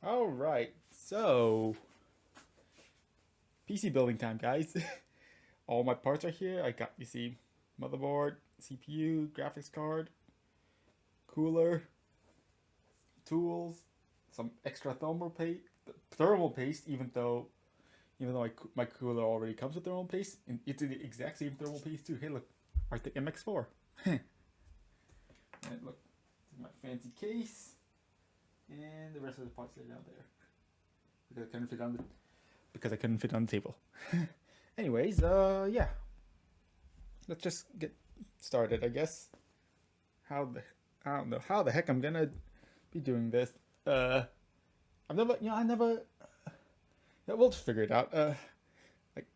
All right, so PC building time, guys. All my parts are here. I got, you see, motherboard, CPU, graphics card, cooler, tools, some extra thermal paste. Even though my cooler already comes with thermal paste, and it's the exact same thermal paste too. Hey, look, Arctic MX4. And look, this is my fancy case, and the rest of the parts are down there because I couldn't fit on the table. Anyways, yeah, let's just get started, I guess. I don't know how the heck I'm gonna be doing this. I never. Yeah, we'll just figure it out. Like,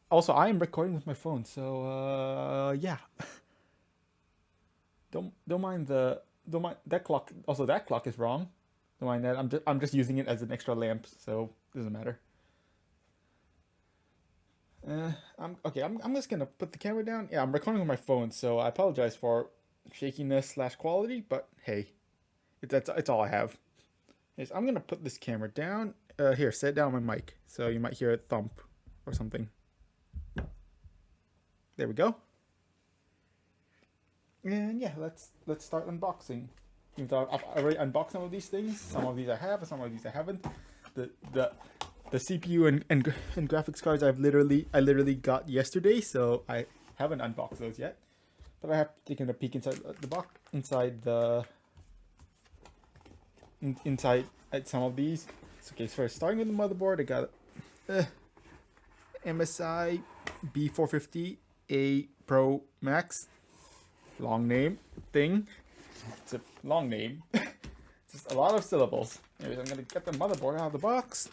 also I am recording with my phone, so yeah. Don't mind that clock. Also, that clock is wrong. Don't mind that. I'm just using it as an extra lamp, so it doesn't matter. I'm okay. I'm just gonna put the camera down. Yeah, I'm recording with my phone, so I apologize for shakiness slash quality, but hey, it's all I have. Yes, I'm gonna put this camera down. Here, set down my mic, so you might hear a thump or something. There we go. And yeah, let's start unboxing. Even though I've already unboxed some of these things, some of these I have, some of these I haven't. The the the CPU and graphics cards I literally got yesterday, so I haven't unboxed those yet. But I have taken a peek inside the box, inside at some of these. So, okay, so first starting with the motherboard, I got MSI B450A Pro Max. Long name thing. It's a long name. Just a lot of syllables. Anyways, I'm gonna get the motherboard out of the box.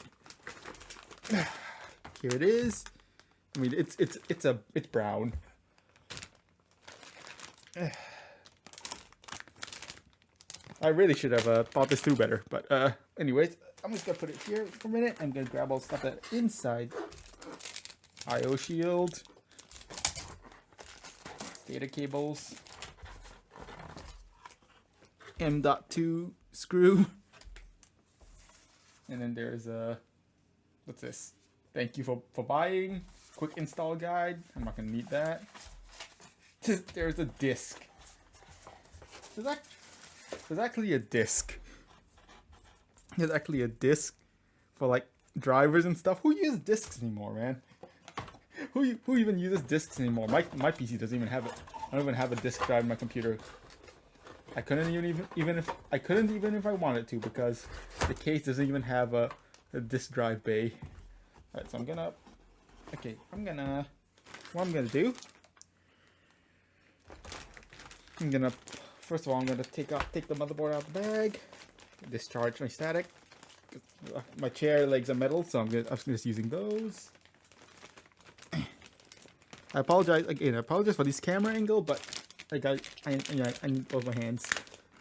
Here it is. I mean, it's brown. I really should have thought this through better, but anyways, I'm just gonna put it here for a minute. I'm gonna grab all the stuff that inside. I/O shield, data cables, M.2 screw, and then there's what's this? Thank you for buying. Quick install guide. I'm not gonna need that. There's a disc. There's actually a disc. There's actually a disc for like drivers and stuff. Who uses discs anymore, man? Who even uses discs anymore? My PC doesn't even have it. I don't even have a disk drive in my computer. I couldn't even if I wanted to, because the case doesn't even have a disk drive bay. Alright, so what I'm gonna do, first of all, I'm gonna take the motherboard out of the bag, discharge my static. My chair legs are metal, so I'm just using those. I apologize for this camera angle, but I need both my hands.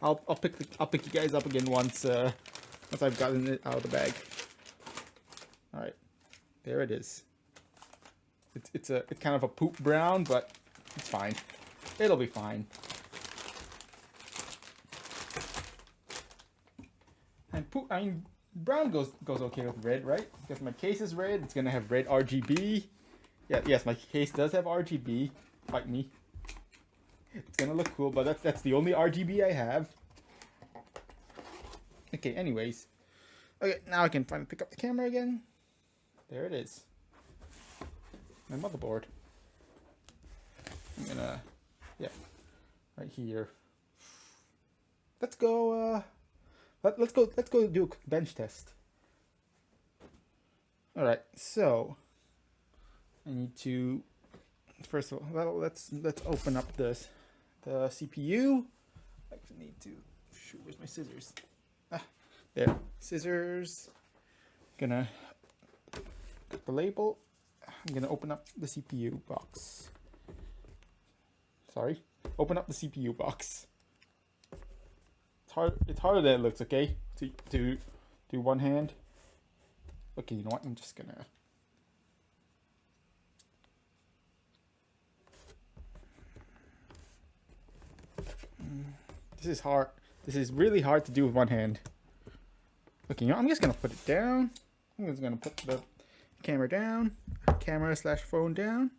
I'll pick you guys up again once I've gotten it out of the bag. All right, there it is. It's kind of a poop brown, but it's fine. It'll be fine. And brown goes okay with red, right? Because my case is red. It's gonna have red RGB. Yeah, yes, my case does have RGB. Fight me. It's gonna look cool, but that's the only RGB I have. Okay, anyways. Okay, now I can finally pick up the camera again. There it is. My motherboard. I'm gonna, yeah, right here. Let's go, let's go do a quick bench test. Alright, so I need to, first of all, let's open up the CPU. I actually need to, shoot, where's my scissors? There, scissors. Gonna cut the label. I'm gonna open up the CPU box. Sorry, open up the CPU box. It's harder than it looks. Okay, to do one hand. Okay, you know what? I'm just gonna. This is hard. This is really hard to do with one hand. Okay, I'm just gonna put it down. I'm just gonna put the camera down, camera slash phone down,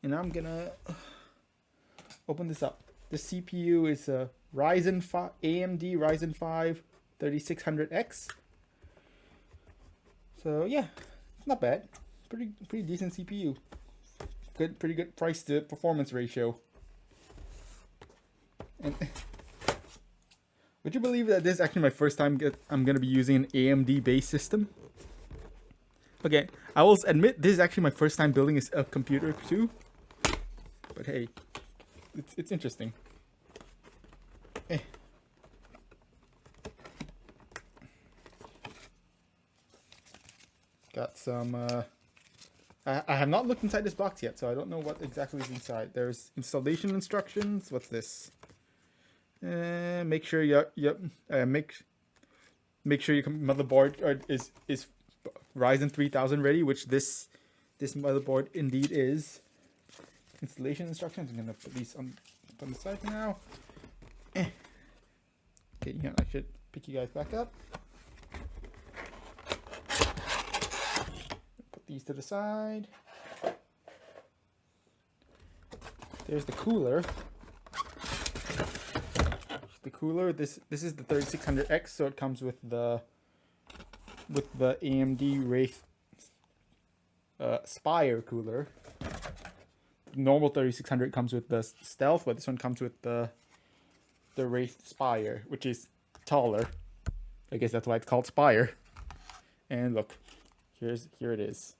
and I'm gonna open this up. The CPU is a AMD Ryzen 5 3600X. So yeah, it's not bad. Pretty decent CPU. Pretty good price to performance ratio. And would you believe that this is actually my first time I'm gonna be using an AMD based system? Okay, I will admit this is actually my first time building a computer too. But hey, it's interesting. Got some. I have not looked inside this box yet, so I don't know what exactly is inside. There's installation instructions. What's this? Make sure make sure your motherboard is Ryzen 3000 ready, which this motherboard indeed is. Installation instructions. I'm gonna put these on the side for now. Okay, yeah, I should pick you guys back up. Put these to the side. There's the cooler. This is the 3600X, so it comes with the AMD Wraith Spire cooler. Normal 3600 comes with the Stealth, but this one comes with the Wraith Spire, which is taller. I guess that's why it's called Spire. And look, here it is.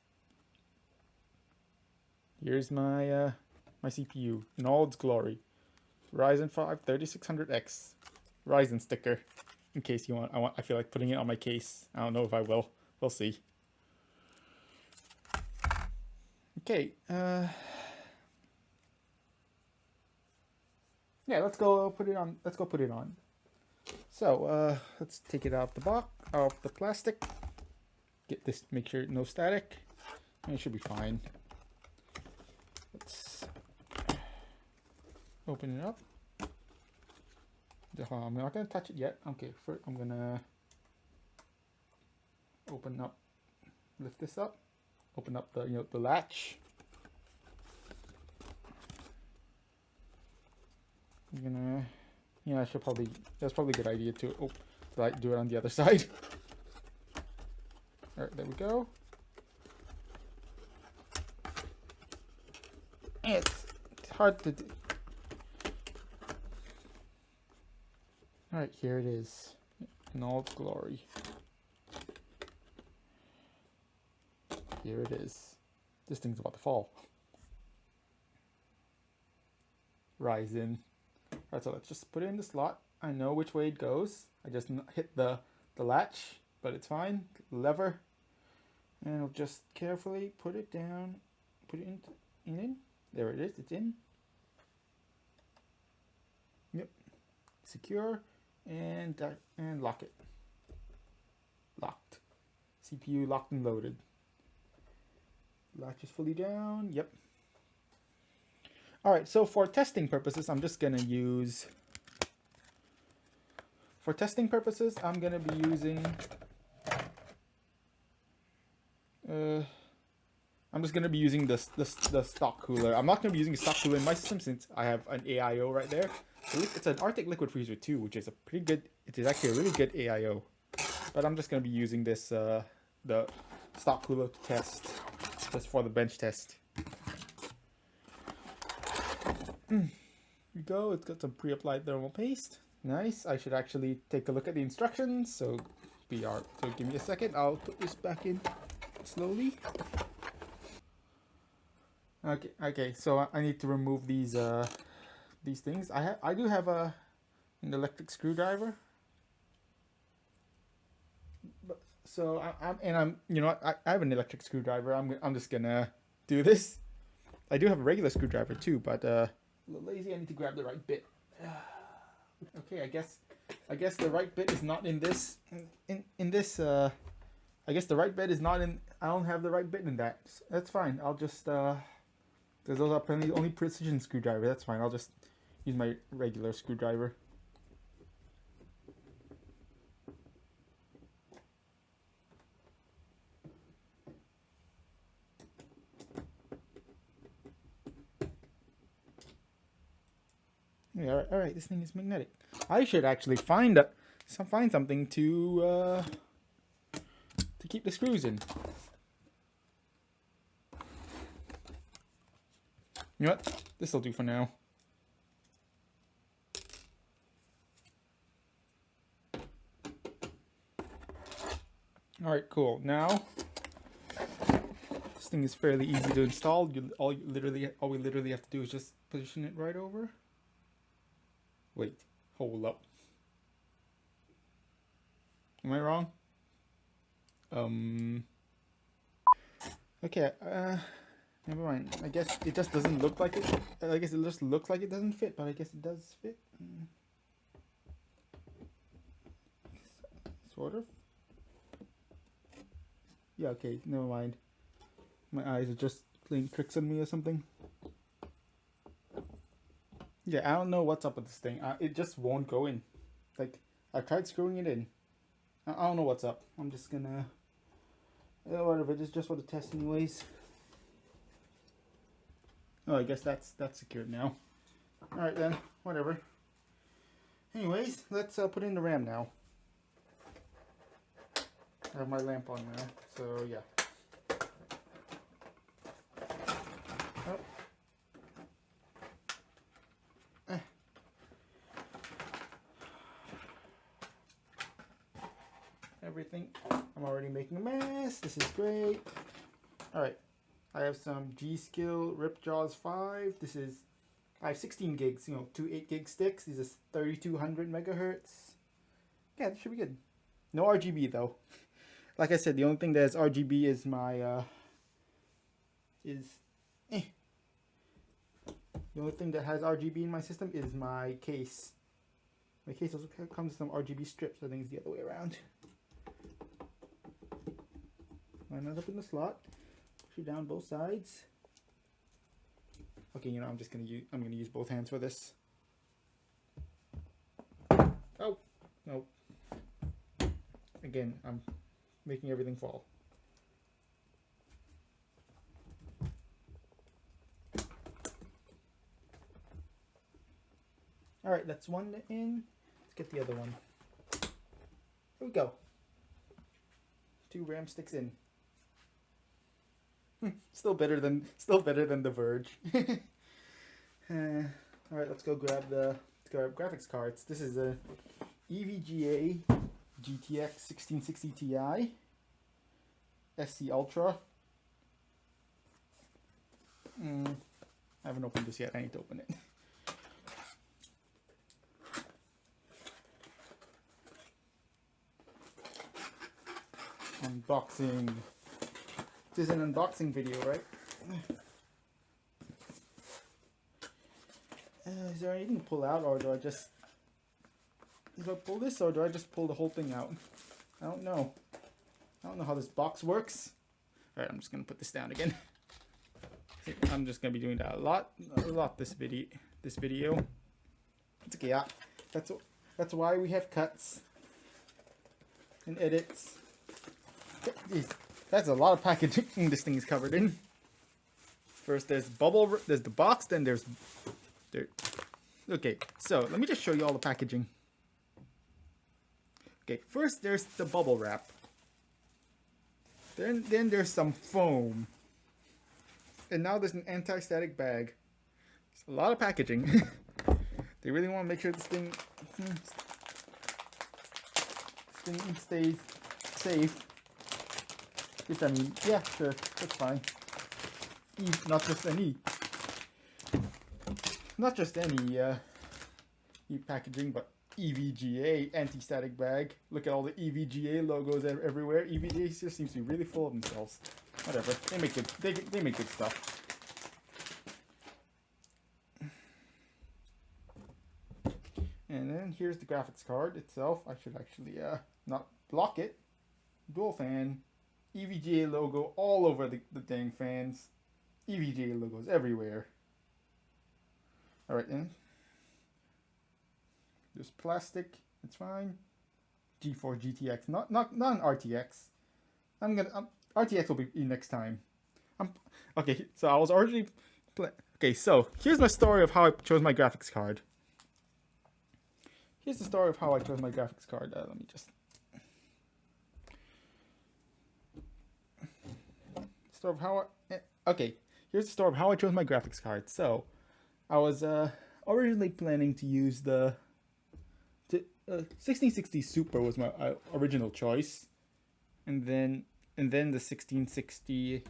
Here's my my CPU in all its glory. Ryzen 5 3600X Ryzen sticker. In case you want, I feel like putting it on my case. I don't know if I will. We'll see. Okay. Yeah, let's go put it on. Let's go put it on. So let's take it out the box, out the plastic. Get this. Make sure no static. And it should be fine. Let's open it up. I'm not gonna touch it yet. Okay, first I'm gonna open up, lift this up, open up the the latch. I'm gonna, yeah, that's probably a good idea to do it on the other side. All right, there we go. It's hard to do. All right, here it is in all its glory. Here it is. This thing's about to fall. Ryzen. All right, so let's just put it in the slot. I know which way it goes. I just hit the latch, but it's fine. Lever, and I'll just carefully put it down. Put it in. There it is. It's in. Yep. Secure. And lock it. Locked. CPU locked and loaded. Latch is fully down. Yep. All right. So for testing purposes, I'm just gonna use. For testing purposes, I'm gonna be using. I'm just gonna be using the stock cooler. I'm not gonna be using the stock cooler in my system since I have an AIO right there. It's an Arctic Liquid Freezer 2, which is a pretty good. It is actually a really good AIO. But I'm just gonna be using this the stock cooler to test, just for the bench test. Here we go. It's got some pre-applied thermal paste. Nice. I should actually take a look at the instructions. So give me a second. I'll put this back in slowly. Okay. So I need to remove these things. I do have an electric screwdriver. So I have an electric screwdriver. I'm just gonna do this. I do have a regular screwdriver too, but a little lazy. I need to grab the right bit. Okay, I guess the right bit is not in this. In this. I guess the right bit is not in. I don't have the right bit in that. So that's fine. I'll just because those are apparently only precision screwdriver. That's fine. I'll just use my regular screwdriver. Yeah, all right, this thing is magnetic. I should actually find something to keep the screws in. You know what? This'll do for now. All right, cool. Now this thing is fairly easy to install. All we literally have to do is just position it right over. Wait, hold up. Am I wrong? Okay, never mind. I guess it just doesn't look like it. I guess it just looks like it doesn't fit, but I guess it does fit. Sort of. Yeah, okay, never mind. My eyes are just playing tricks on me or something. Yeah, I don't know what's up with this thing. It just won't go in. Like, I tried screwing it in. I don't know what's up. I'm just gonna... whatever, it's just for the test anyways. Oh, I guess that's secured now. Alright then, whatever. Anyways, let's put in the RAM now. I have my lamp on now, so yeah. Oh. Everything. I'm already making a mess. This is great. Alright. I have some G.Skill Ripjaws 5. I have 16 gigs, two 8 gig sticks. These are 3200 megahertz. Yeah, this should be good. No RGB though. Like I said, the only thing that has RGB is my, the only thing that has RGB in my system is my case. My case also comes with some RGB strips. I think it's the other way around. Line that up in the slot. Push it down both sides. Okay, I'm gonna use both hands for this. Oh, no. Again, I'm making everything fall. Alright, that's one in. Let's get the other one. Here we go. 2 RAM sticks in. Still better than the Verge. Alright, let's grab graphics cards. This is a EVGA GTX 1660 Ti SC Ultra. I haven't opened this yet. I need to open it. Unboxing. This is an unboxing video, right? Is there anything to pull out, or do I pull this, or do I just pull the whole thing out? I don't know. I don't know how this box works. Alright, I'm just gonna put this down again. I'm just gonna be doing that a lot this video. It's okay, yeah. That's why we have cuts and edits. That's a lot of packaging this thing is covered in. First there's the box, then there's okay, so let me just show you all the packaging. Okay, first there's the bubble wrap. Then there's some foam. And now there's an anti-static bag. It's a lot of packaging. They really want to make sure this thing stays safe. Which, I mean, yeah, sure, that's fine. Not just any packaging, but EVGA anti-static bag. Look at all the EVGA logos everywhere. EVGA just seems to be really full of themselves. Whatever, they make good stuff. And then here's the graphics card itself. I should actually not block it. Dual fan. EVGA logo all over the dang fans. EVGA logos everywhere. Alright then. There's plastic. It's fine. G4 GTX. Not an RTX. RTX will be next time. Okay, so I was already... Okay, so here's my story of how I chose my graphics card. here's the story of how I chose my graphics card. Let me just story of how okay, here's the story of how I chose my graphics card. So I was originally planning to use the 1660 Super was my original choice, and then the 1660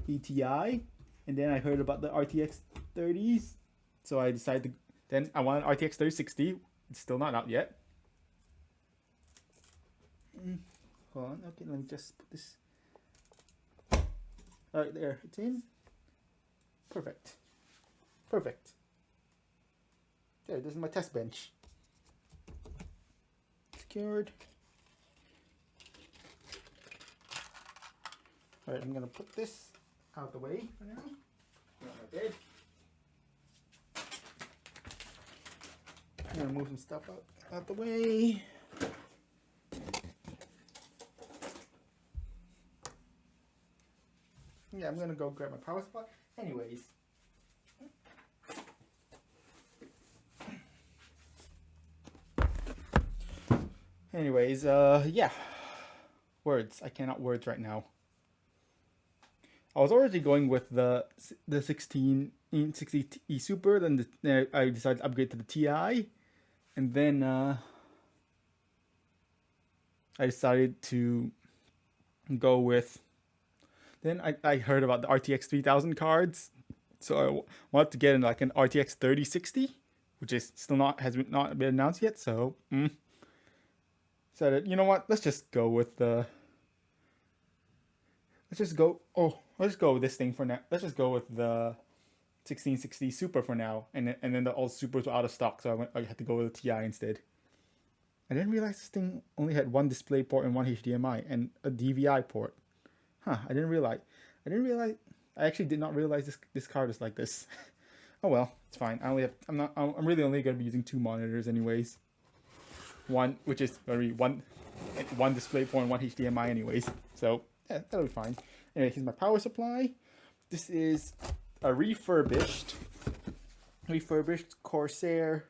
ETI, and then I heard about the RTX 30s, so I decided to, then I wanted RTX 3060. It's still not out yet. Hold on, okay, let me just put this. Alright, there, it's in. Perfect. Perfect. There, this is my test bench. Secured. Alright, I'm gonna put this out the way for now. Put it on my bed. I'm gonna move some stuff out the way. Yeah, I'm gonna go grab my power supply. Anyways, yeah. Words. I cannot words right now. I was already going with the 1660 Super, then I decided to upgrade to the TI, and then I decided to go with. Then I heard about the RTX 3000 cards, so I wanted to get in like an RTX 3060, which is still not been announced yet. So, decided, you know what? Let's just go with the. Let's just go with this thing for now. Let's just go with the 1660 Super for now, and then all Supers were out of stock, so I had to go with the TI instead. I didn't realize this thing only had one display port and one HDMI and a DVI port. Huh? I didn't realize. I actually did not realize this card is like this. Oh well, it's fine. I'm really only gonna be using 2 monitors anyways. One, which is one display port and one HDMI anyways. So yeah, that'll be fine. Anyway, here's my power supply. This is a refurbished Corsair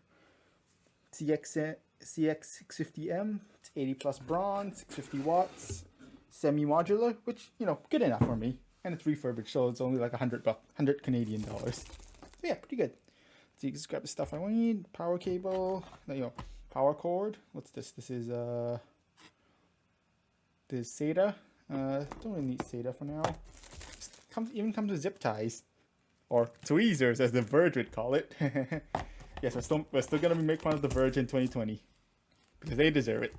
CX650M. It's 80 plus bronze, 650 watts, semi-modular, which, you know, good enough for me. And it's refurbished, so it's only like $100 Canadian dollars. So yeah, pretty good. So you just grab the stuff I need. Power cable, power cord. What's this? This is SATA. Don't really need SATA for now. Even comes with zip ties, or tweezers, as the Verge would call it. Yes, we're still gonna make fun of the Verge in 2020 because they deserve it.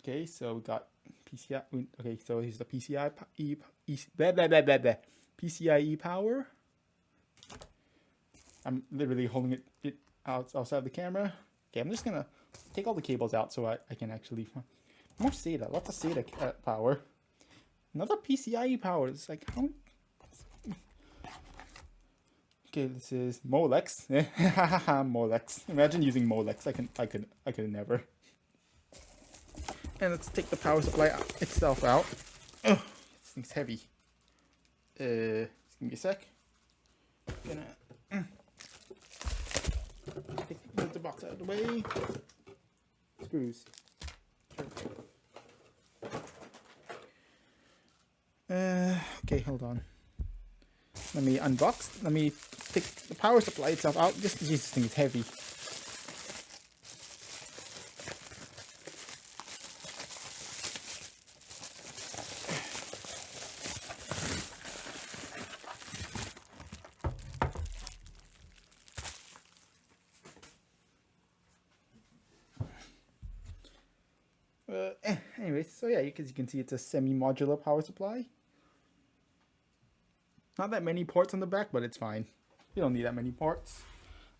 Okay, so we got PCI. Okay, so here's the PCIe power. I'm literally holding it outside the camera. Okay, I'm just gonna take all the cables out so I can actually find more SATA. Lots of SATA power. Another PCIe power. It's like how many? Okay, this is Molex. Molex. Imagine using Molex. I could never. And let's take the power supply itself out. Ugh, this thing's heavy. Just give me a sec. Gonna take the box out of the way. Screws. Okay, hold on. Let me unbox. Let me take the power supply itself out. Just this thing is heavy. Anyways, so yeah, as you can see, it's a semi-modular power supply. Not that many ports on the back, but it's fine. You don't need that many ports.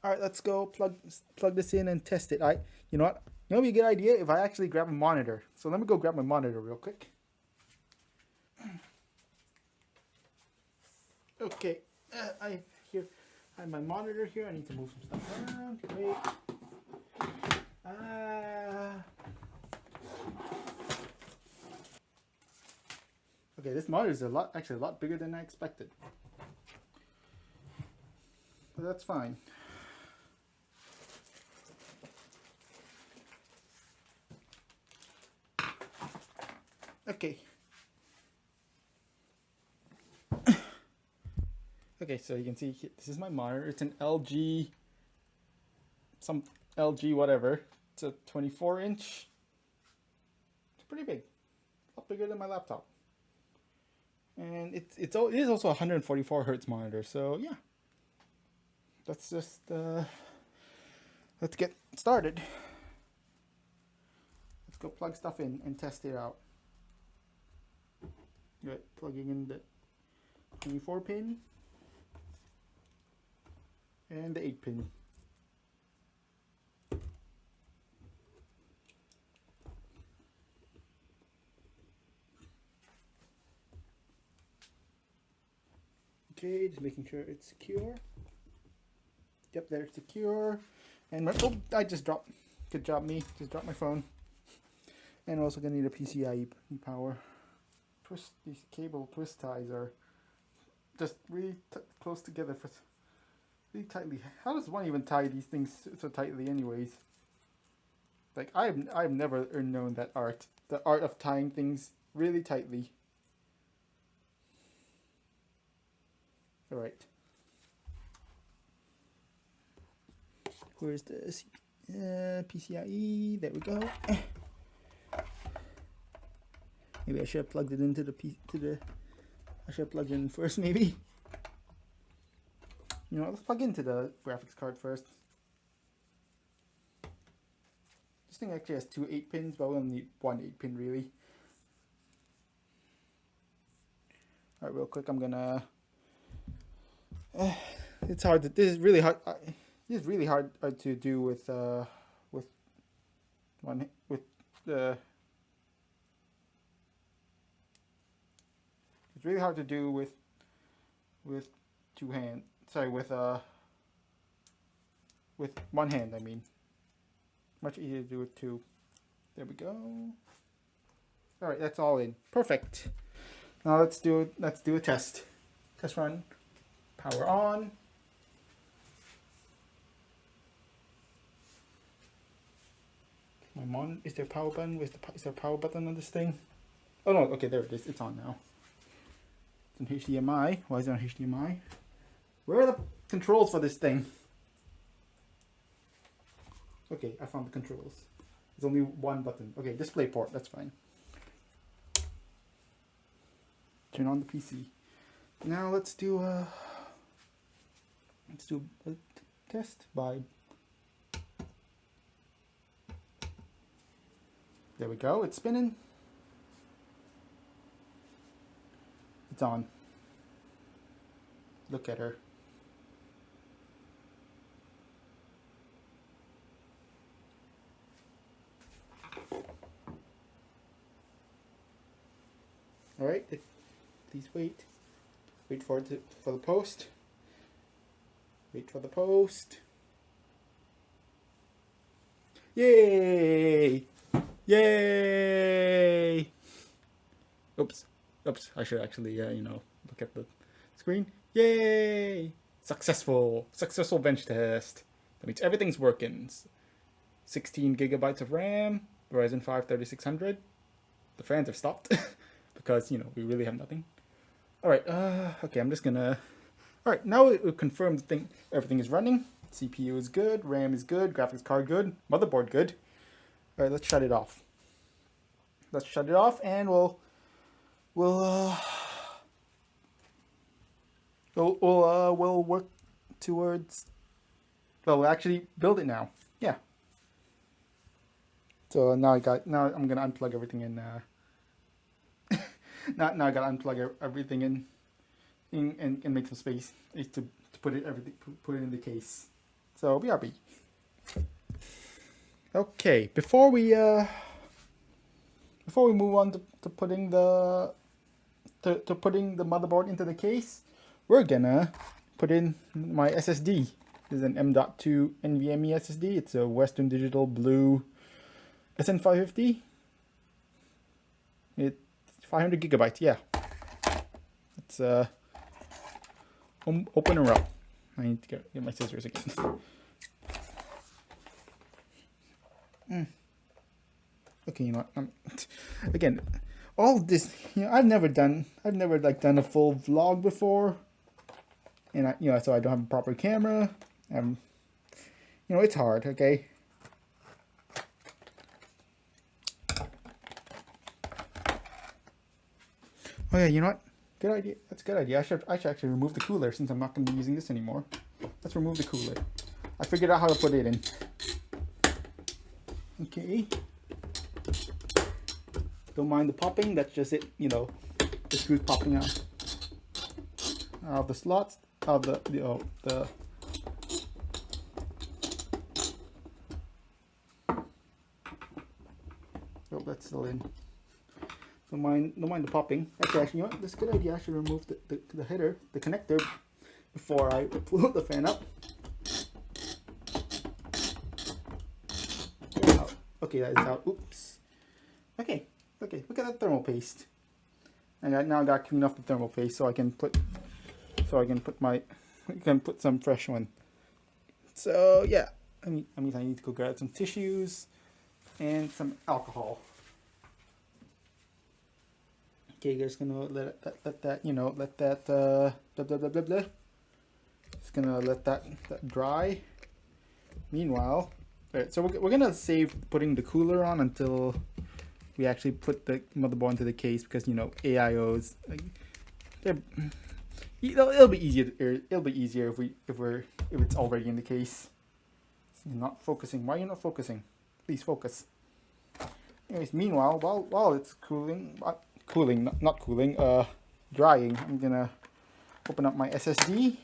All right, let's go plug this in and test it. You know what? You know, it'd be a good idea if I actually grab a monitor. So let me go grab my monitor real quick. Okay, I have my monitor here. I need to move some stuff around. Wait. Okay, this monitor is actually a lot bigger than I expected. But that's fine. Okay. Okay, so you can see this is my monitor. It's an LG, some LG whatever. It's a 24-inch. It's pretty big, a lot bigger than my laptop. And it is also a 144 hertz monitor. So yeah, let's just let's get started. Let's go plug stuff in and test it out. Good, plugging in the 24 pin and the 8 pin. Okay, just making sure it's secure. Yep, there it's secure. And oh, I just dropped. Good job, me. Just dropped my phone. And we're also gonna need a PCIe power. These cable twist ties are just really close together for really tightly. How does one even tie these things so tightly, anyways? Like I've never known that art, the art of tying things really tightly. All right. Where's the PCIe? There we go. Maybe I should have plugged it into I should have plugged it in first, maybe. You know, let's plug into the graphics card first. This thing actually has 2 8-pins, but we only need 1 8-pin really. Alright, real quick, I'm gonna... it's hard to... This is really hard... This is really hard to do with the... It's really hard to do with two hands. Sorry, with one hand. I mean, much easier to do with two. There we go. All right, that's all in. Perfect. Now let's do a test. Test run. Power on. Is there a power button? Is there a power button on this thing? Oh no, okay, there it is. It's on now. It's on HDMI. Why is it on HDMI? Where are the controls for this thing? Okay, I found the controls. There's only one button. Okay, display port, that's fine. Turn on the PC. Now let's do a test by... There we go, it's spinning. It's on. Look at her. All right, please wait. Wait for the post. Wait for the post. Yay! Yay! Oops. I should actually, look at the screen. Yay! Successful bench test. That means everything's working. 16 gigabytes of RAM, Ryzen 5 3600. The fans have stopped because, we really have nothing. All right, okay, I'm just gonna... All right, now we've confirmed everything is running. CPU is good, RAM is good, graphics card good, motherboard good. All right, let's shut it off. Let's shut it off, and we'll work towards... Well, we'll actually build it now. Yeah. So now I'm gonna unplug everything in. Now I gotta unplug everything in and make some space to put it in the case. So BRB. Okay, before we move on to putting the motherboard into the case, we're gonna put in my SSD. This is an M.2 NVMe SSD. It's a Western Digital Blue SN550. It's 500 gigabytes. Yeah. It's open her up. I need to get my scissors again. Okay, you know what? Again, all this, I've never like done a full vlog before, and so I don't have a proper camera. It's hard. Okay. Oh yeah, you know what? Good idea. That's a good idea. I should actually remove the cooler since I'm not going to be using this anymore. Let's remove the cooler. I figured out how to put it in. Okay. Don't mind the popping. That's just it. The screws popping out of the slots of the Oh, that's still in. Don't mind the popping. Actually, you know what? This is a good idea. I should remove the header, the connector, before I pull the fan up. Okay, that is out. Oops. Okay. Look at that thermal paste. And now I got to clean off the thermal paste so I can put some fresh one. So yeah, I need to go grab some tissues and some alcohol. Okay, just gonna let that blah blah blah blah blah. Just gonna let that dry. Meanwhile, alright, so we're gonna save putting the cooler on until we actually put the motherboard into the case, because AIOs, like, it'll be easier. It'll be easier if it's already in the case. So you're not focusing. Why are you not focusing? Please focus. Anyways, meanwhile, while it's drying, I'm gonna open up my SSD.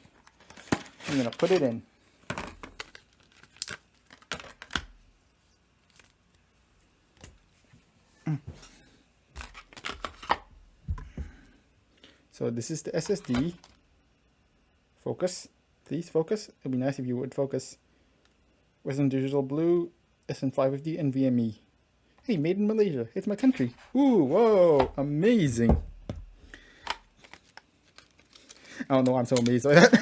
I'm gonna put it in. So this is the SSD. Focus, please focus. It'd be nice if you would focus. Western Digital Blue, SN550, and NVMe. Hey, made in Malaysia. It's my country. Ooh, whoa, amazing. I don't know why I'm so amazed by that.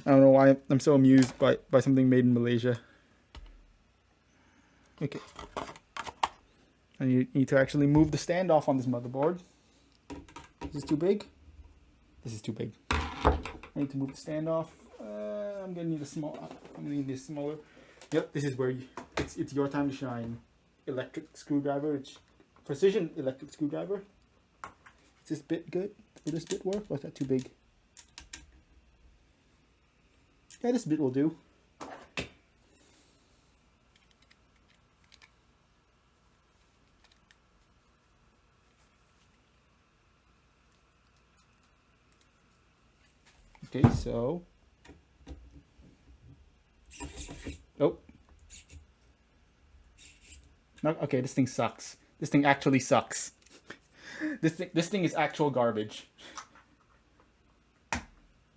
I don't know why I'm so amused by something made in Malaysia. Okay. And you need to actually move the standoff on this motherboard. Is this too big? This is too big. I need to move the standoff. I'm gonna need a smaller. Yep, this is where it's your time to shine. Electric screwdriver. It's precision electric screwdriver. Is this bit good? Will this bit work? Or is that too big? Yeah, this bit will do. Okay, so. Oh. No, okay, this thing sucks. This thing actually sucks. This thing is actual garbage.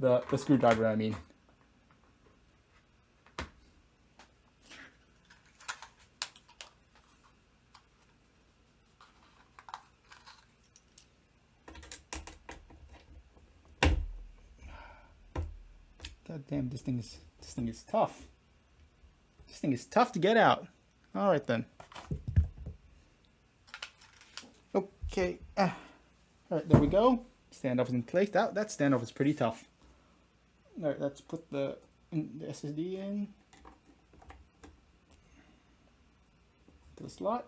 The screwdriver, I mean. God damn, this thing is tough. This thing is tough to get out. All right then. Okay. All right, there we go. Standoff is in place. That standoff is pretty tough. All right, let's put the SSD in to the slot.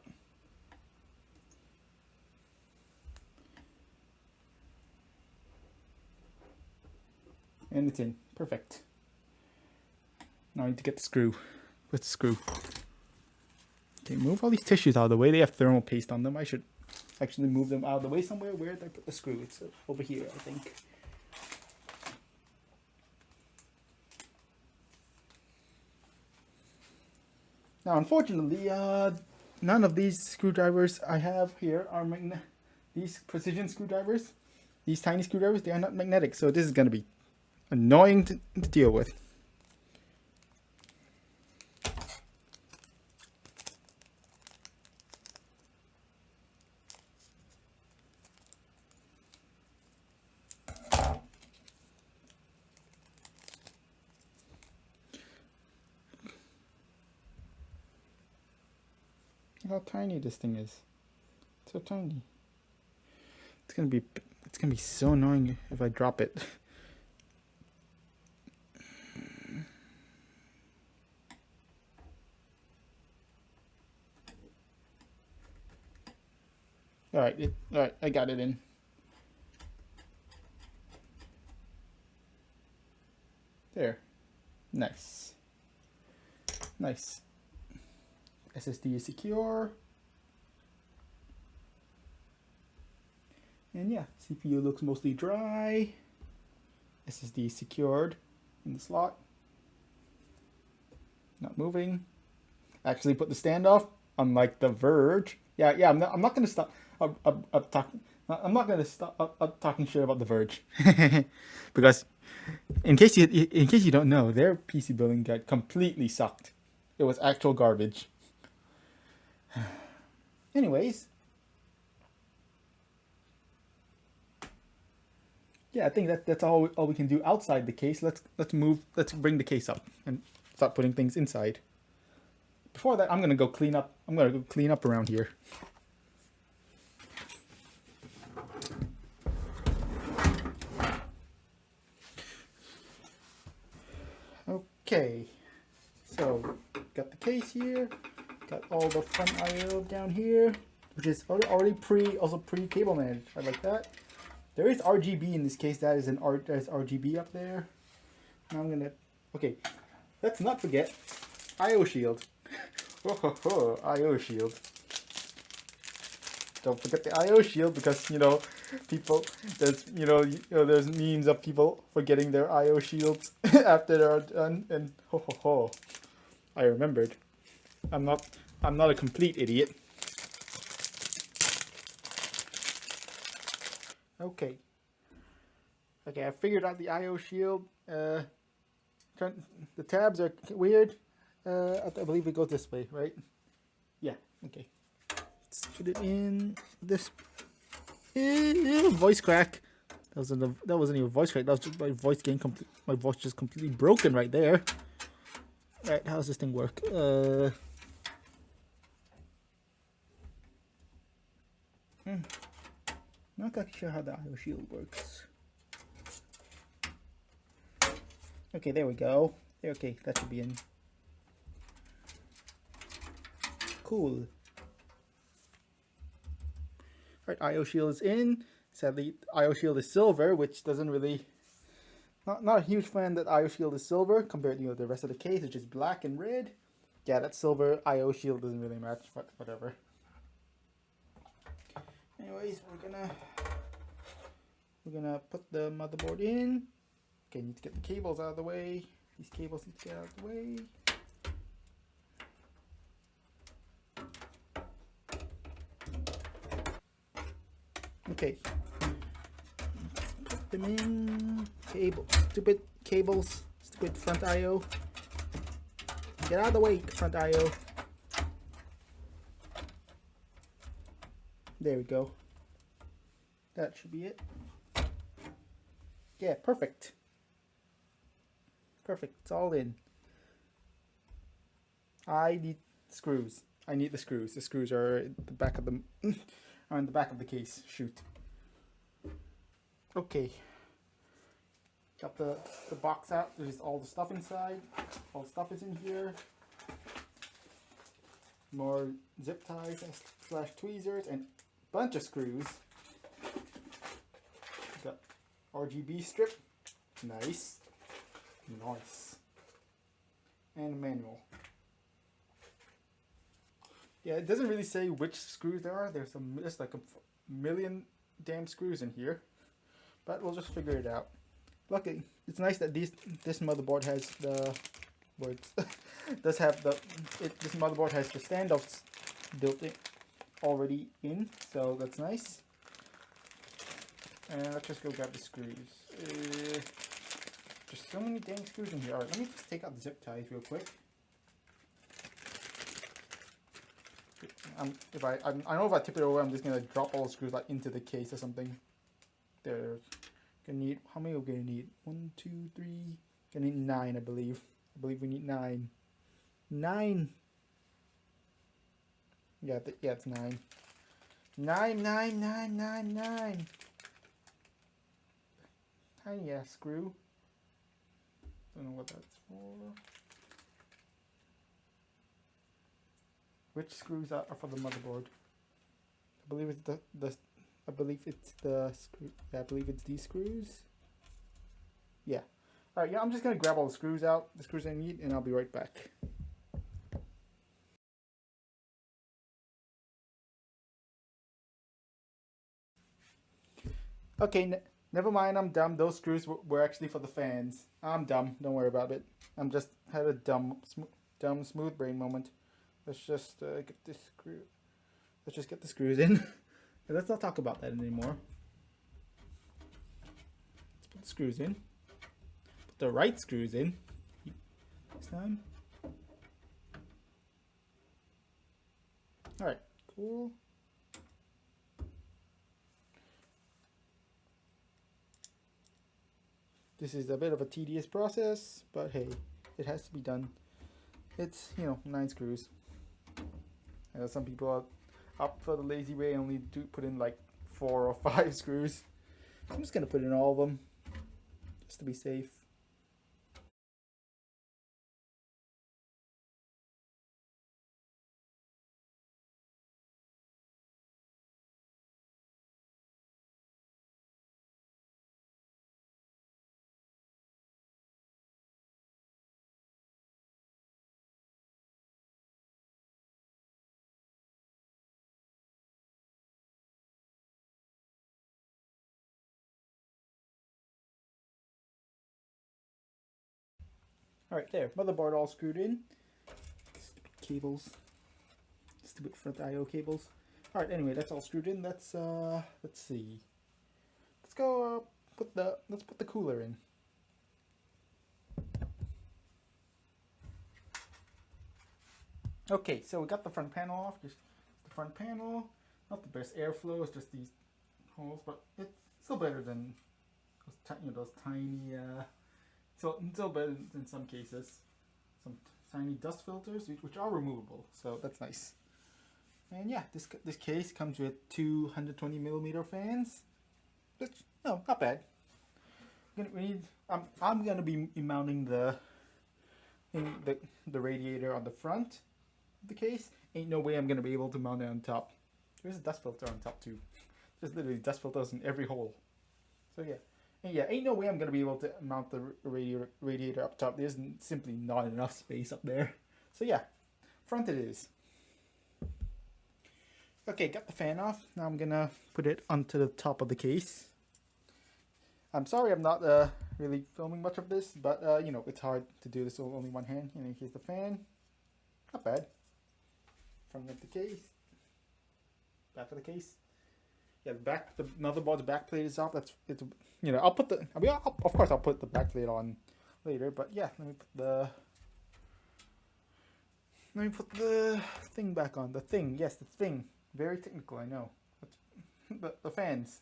And it's in. Perfect. Now I need to get the screw. Where's the screw? Okay, move all these tissues out of the way. They have thermal paste on them. I should actually move them out of the way somewhere. Where did I put the screw? It's over here, I think. Now, unfortunately, none of these screwdrivers I have here are these precision screwdrivers. These tiny screwdrivers, they are not magnetic, so this is going to be annoying to deal with. Look how tiny this thing is. So tiny. it's gonna be so annoying if I drop it. All right, I got it in. There, nice. SSD is secure. And yeah, CPU looks mostly dry. SSD is secured in the slot. Not moving. Actually put the standoff, unlike the Verge. Yeah, I'm not gonna stop up talking. I'm not gonna stop up talking shit about the Verge, because in case you don't know, their PC building guide completely sucked. It was actual garbage. Anyways, yeah, I think that's all we can do outside the case. Let's bring the case up and start putting things inside. Before that, I'm gonna go clean up. I'm gonna go clean up around here. Okay, so got the case here. Got all the front I/O down here, which is already pre-cable managed. I like that. There is RGB in this case. There's RGB up there. Now I'm gonna. Okay, let's not forget I/O shield. I/O shield. Don't forget the I/O shield, because people there's memes of people forgetting their I/O shields after they're done, and I remembered. I'm not a complete idiot. Okay, I figured out the I/O shield. The tabs are weird. I believe it goes this way, right? Yeah. Okay. Let's put it in this. Voice crack. That wasn't even a voice crack. That was just my voice getting complete. My voice just completely broken right there. All right, how does this thing work? Not quite sure how the I/O shield works. Okay, there we go. Okay, that should be in. Cool. Alright, I/O shield is in. Sadly, I/O shield is silver, which doesn't really... Not a huge fan that I/O shield is silver compared to the rest of the case, which is black and red. Yeah, that silver I/O shield doesn't really match, but whatever. Anyways, we're gonna put the motherboard in. Okay, need to get the cables out of the way. These cables need to get out of the way. Okay. Put them in. Stupid cables. Stupid front I/O. Get out of the way, front I/O. There we go. That should be it. Yeah, perfect. Perfect. It's all in. I need screws. I need the screws. The screws are at the back of the are in the back of the case. Shoot. Okay. Got the box out. There's all the stuff inside. All the stuff is in here. More zip ties slash tweezers and a bunch of screws. Got RGB strip. Nice. And a manual. Yeah, it doesn't really say which screws there are. There's like a million damn screws in here, but we'll just figure it out. Luckily, it's nice that this motherboard has the words. Does have this motherboard has the standoffs built in already in, so that's nice. And let's just go grab the screws. There's so many dang screws in here. Alright, let me just take out the zip ties real quick. I know if I tip it over, I'm just gonna drop all the screws like into the case or something. There's gonna need, how many are we gonna need? 1, 2, 3. Gonna need 9, I believe. I believe we need 9. 9. Yeah, it's 9. 99999. Tiny ass screw. Don't know what that's for. Which screws are for the motherboard? I believe it's the I believe it's the screw. Yeah, I believe it's these screws. Yeah. All right. Yeah, I'm just gonna grab all the screws out, the screws I need, and I'll be right back. Okay, never mind. I'm dumb. Those screws were actually for the fans. I'm dumb. Don't worry about it. I'm just had a dumb smooth brain moment. Let's just get this screw. Let's just get the screws in. Let's not talk about that anymore. Let's put the screws in. Put the right screws in. This time. All right. Cool. This is a bit of a tedious process, but hey, it has to be done. It's, 9 screws. I know some people are up for the lazy way and only do put in like 4 or 5 screws. I'm just gonna put in all of them, just to be safe. Alright, there. Motherboard all screwed in. Stupid cables. Stupid front I/O cables. Alright, anyway, that's all screwed in. Let's see. Let's go let's put the cooler in. Okay, so we got the front panel off. Just the front panel. Not the best airflow, it's just these holes, but it's still better than those tiny still better in some cases. Some tiny dust filters, which are removable, so that's nice. And yeah, this case comes with 220 millimeter fans. Which, no, not bad. I'm gonna be mounting the radiator on the front of the case. Ain't no way I'm gonna be able to mount it on top. There's a dust filter on top too. There's literally dust filters in every hole. So yeah. And yeah, ain't no way I'm gonna be able to mount the radiator up top. There's simply not enough space up there. So yeah, front it is. Okay, got the fan off. Now I'm gonna put it onto the top of the case. I'm sorry I'm not really filming much of this, but it's hard to do this with only one hand. And here's the fan. Not bad. Front of the case. Back of the case. Yeah, the motherboard's back plate is off. I'll put of course I'll put the back plate on later, but yeah, let me put the thing back on. The thing, yes, the thing. Very technical, I know. The fans.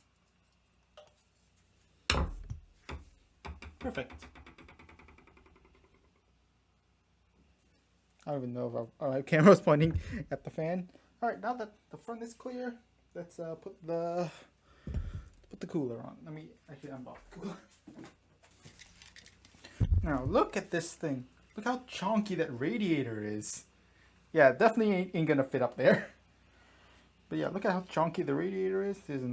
Perfect. I don't even know if our camera's pointing at the fan. Alright, now that the front is clear, let's put the cooler on. Let me actually unbox the cooler. Now look at this thing. Look how chonky that radiator is. Yeah, definitely ain't gonna fit up there. But yeah, look at how chonky the radiator is. This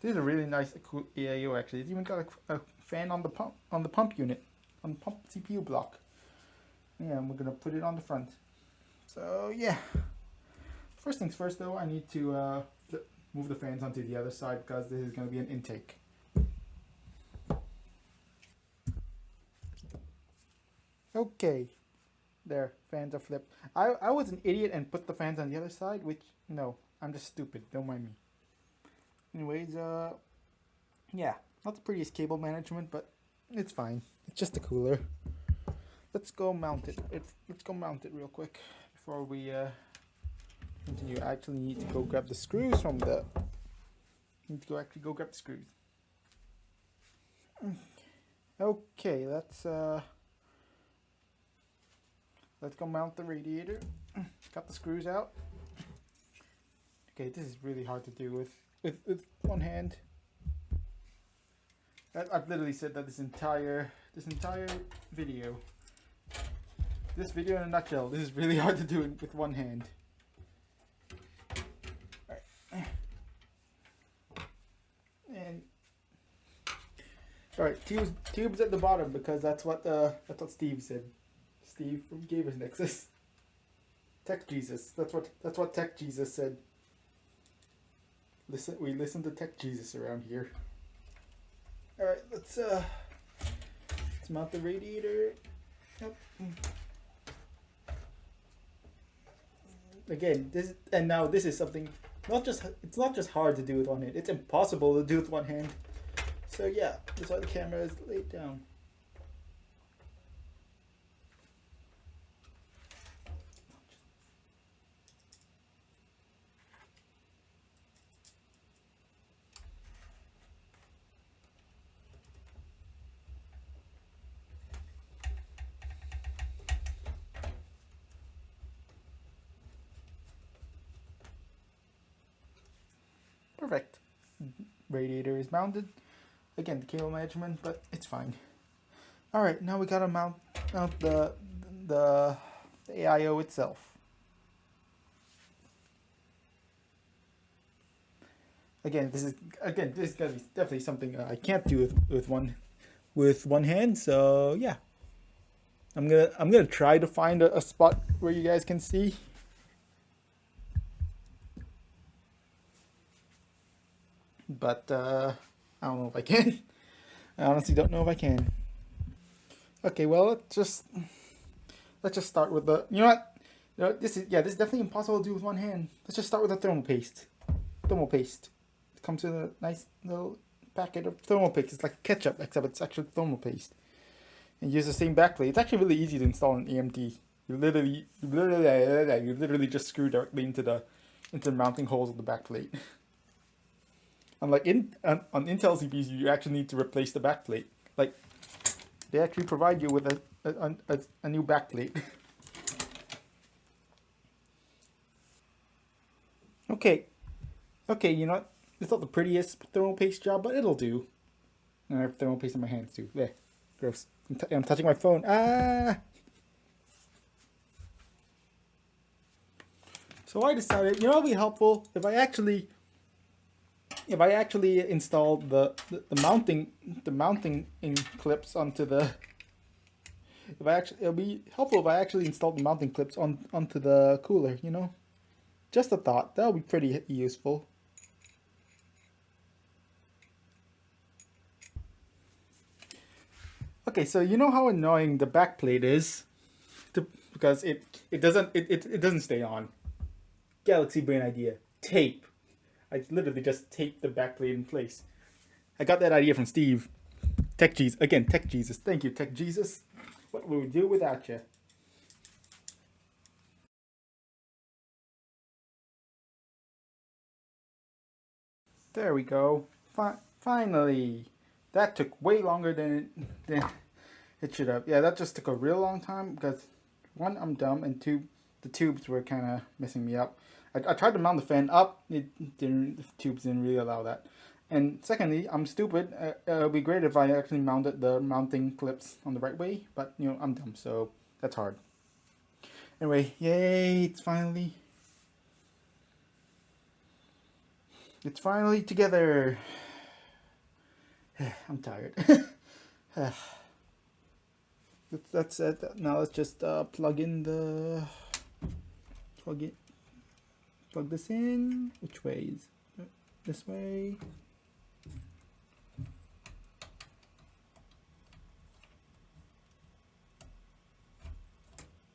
is a really nice AIO actually. It's even got a fan on the pump unit, on the pump CPU block. Yeah, and we're gonna put it on the front. So yeah. First things first though, I need to move the fans onto the other side because this is gonna be an intake. Okay. There, fans are flipped. I was an idiot and put the fans on the other side, which, no, I'm just stupid. Don't mind me. Anyways, yeah, not the prettiest cable management, but it's fine. It's just a cooler. Let's go mount it. Let's go mount it real quick before we continue. I actually need to go grab the screws from the. Need to actually go grab the screws. Okay, let's go mount the radiator. Got the screws out. Okay, this is really hard to do with one hand. I've literally said that this entire video. This video in a nutshell. This is really hard to do with one hand. And all right, tubes at the bottom because that's what Steve said. Steve from Gamers Nexus. Tech Jesus. That's what Tech Jesus said. We listen to Tech Jesus around here. All right, let's mount the radiator. Yep. Again, this is something it's not just hard to do with one hand. It's impossible to do with one hand. So yeah, that's why the camera is laid down. Perfect. Radiator is mounted. Again, the cable management, but it's fine. All right, now we gotta mount the AIO itself. Again, this is gonna be definitely something I can't do with one hand. So yeah, I'm gonna try to find a spot where you guys can see. But I don't know if I can. I honestly don't know if I can. Okay, well let's just start with the. You know what? This is definitely impossible to do with one hand. Let's just start with the thermal paste. Thermal paste. It comes with a nice little packet of thermal paste. It's like ketchup, except it's actually thermal paste. And use the same backplate. It's actually really easy to install an AMD. You literally just screw directly into the mounting holes of the backplate. Unlike on Intel CPUs, you actually need to replace the backplate. Like, they actually provide you with a new backplate. Okay, you know what? It's not the prettiest thermal paste job, but it'll do. And I have thermal paste in my hands too. Yeah, gross. I'm touching my phone. Ah! So I decided, you know, it'd be helpful if I actually installed the mounting clips onto the. It'll be helpful if I actually installed the mounting clips onto the cooler. You know, just a thought. That'll be pretty useful. Okay, so you know how annoying the backplate is, because it doesn't stay on. Galaxy brain idea. Tape. I literally just taped the backplate in place. I got that idea from Steve. Tech Jesus. Again, Tech Jesus. Thank you, Tech Jesus. What would we do without you? There we go. Finally. That took way longer than it should have. Yeah, that just took a real long time because, one, I'm dumb, and two, the tubes were kind of messing me up. I tried to mount the fan up. The tubes didn't really allow that. And secondly, I'm stupid. It would be great if I actually mounted the mounting clips on the right way, but you know, I'm dumb, so that's hard. Anyway, yay, it's finally together. I'm tired. That's it. Now let's just plug this in. Which way is this way?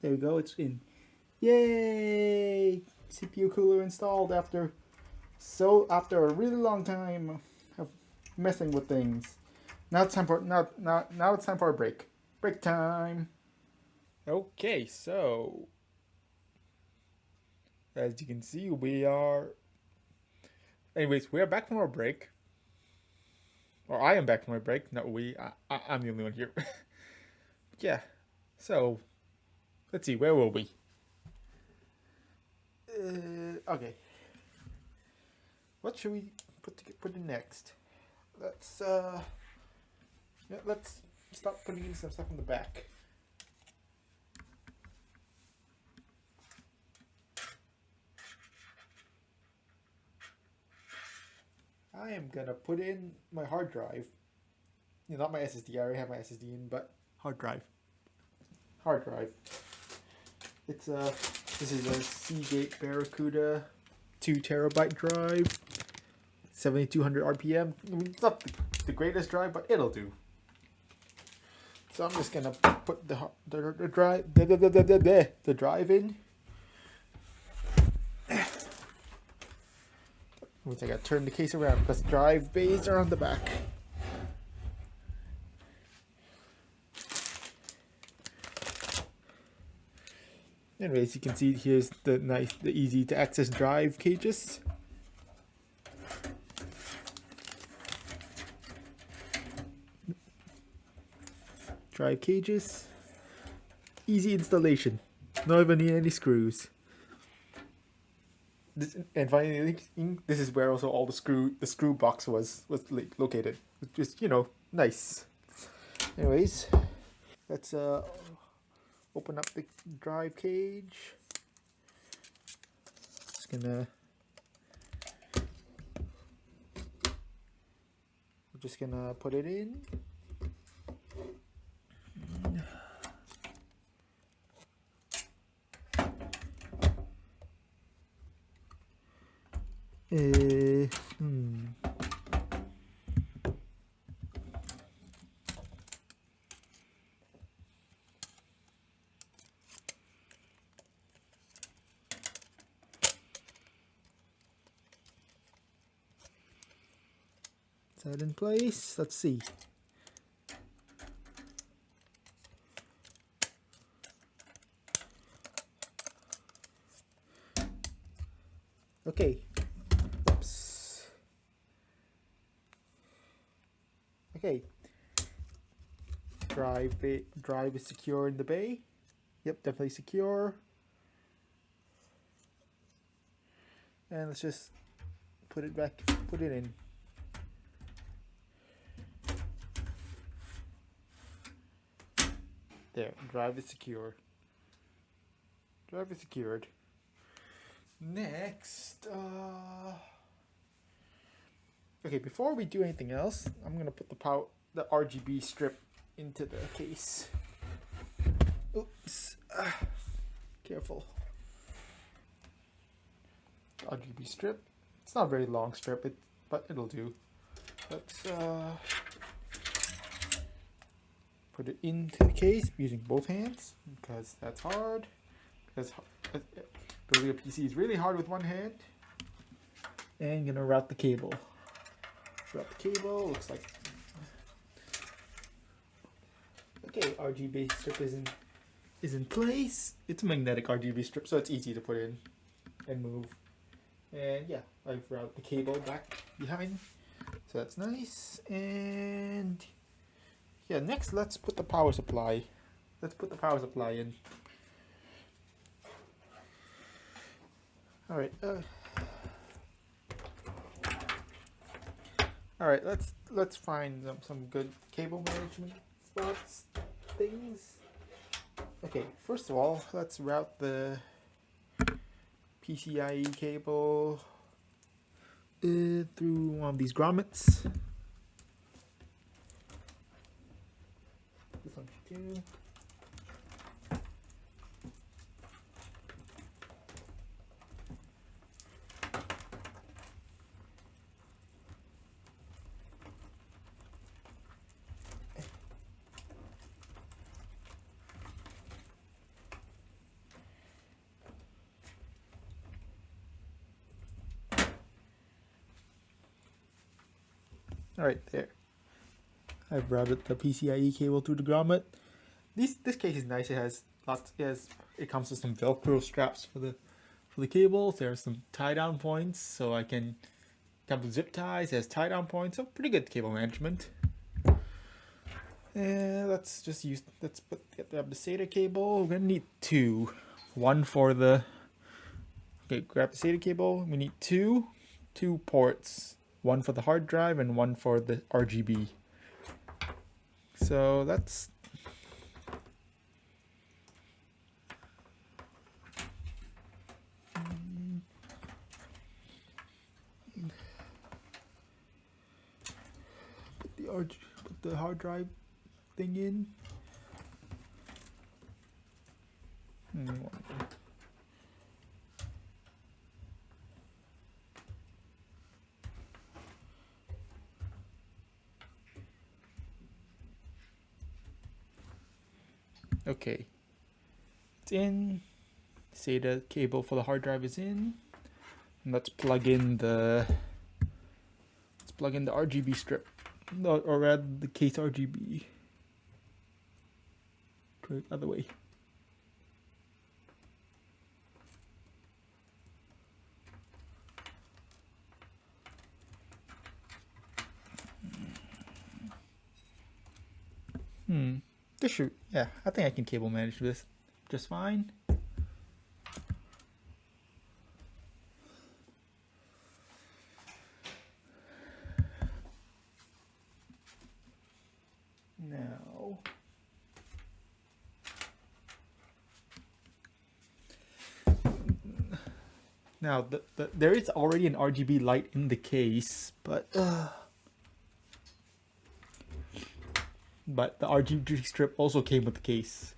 There we go. It's in. Yay! CPU cooler installed after a really long time of messing with things. Now it's time for a break. Break time. Okay, so as you can see, we are back from our break. Or I am back from my break. No, I'm the only one here. Yeah. So, let's see, where were we? Okay. what should we put in next? Let's let's start putting in some stuff in the back. I am gonna put in my hard drive. Not my SSD. I already have my SSD in, but hard drive. Hard drive. It's this is a Seagate Barracuda 2 terabyte drive, 7200 RPM. I mean, it's not the greatest drive, but it'll do. So I'm just gonna put the drive in. Once I gotta turn the case around because drive bays are on the back. Anyways, you can see here's the easy to access drive cages. Drive cages. Easy installation. Not even need any screws. And finally, this is where also all the screw box was located. Just, nice. Anyways, let's open up the drive cage. We're just gonna put it in. Is that in place? Let's see. Okay. Oops. Okay. Drive is secure in the bay. Yep, definitely secure. And let's just put it in. There, drive is secure. Drive is secured. Next, okay, before we do anything else, I'm gonna put the RGB strip into the case. Oops, careful. RGB strip. It's not a very long strip, but it'll do. Let's put it into the case using both hands because that's hard. Because building a PC is really hard with one hand. And gonna route the cable. Looks like. Okay, RGB strip is in place. It's a magnetic RGB strip, so it's easy to put in and move. And yeah, I've routed the cable back behind, so that's nice. And yeah, next let's put the power supply. In. All right. All right. Let's find some good cable management things. Okay. First of all, let's route the PCIe cable through one of these grommets. This one too. Alright, there. I've routed the PCIe cable through the grommet. This case is nice. It comes with some Velcro straps for the cables. There are some tie down points, so I can come with zip ties. It has tie down points, so pretty good cable management. And let's get the SATA cable. We're gonna need two. One for the. Okay, grab the SATA cable. We need two two ports, one for the hard drive and one for the RGB. So that's put the hard drive thing in. Okay, it's in. Say the cable for the hard drive is in. And let's plug in the RGB strip, or rather the case RGB. Try it the other way. This should, yeah, I think I can cable manage this just fine. Now, there is already an RGB light in the case, but the RGB strip also came with the case,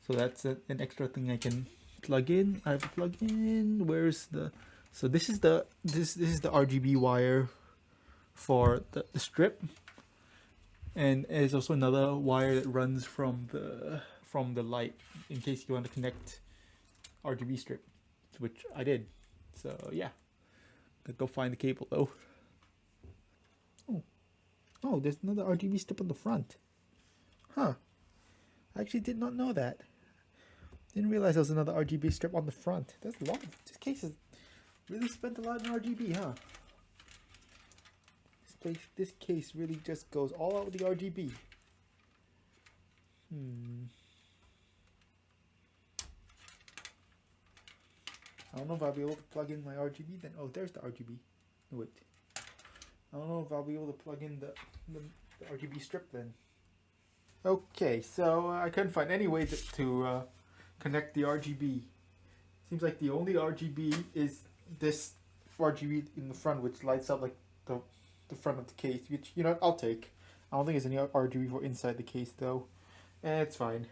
so that's an extra thing I can plug in. I have to plug in. Where's the? So this is the RGB wire for the strip, and there's also another wire that runs from the light in case you want to connect RGB strip, which I did. So yeah, gotta go find the cable though. Oh, there's another RGB strip on the front. Huh. I actually did not know that. Didn't realize there was another RGB strip on the front. That's a lot. This case has really spent a lot in RGB, huh? This case really just goes all out with the RGB. I don't know if I'll be able to plug in my RGB then. Oh, there's the RGB. No, wait. I don't know if I'll be able to plug in the RGB strip then. Okay, so I couldn't find any way to connect the RGB. Seems like the only RGB is this RGB in the front, which lights up like the front of the case, which, you know, I'll take. I don't think there's any RGB for inside the case though. It's fine.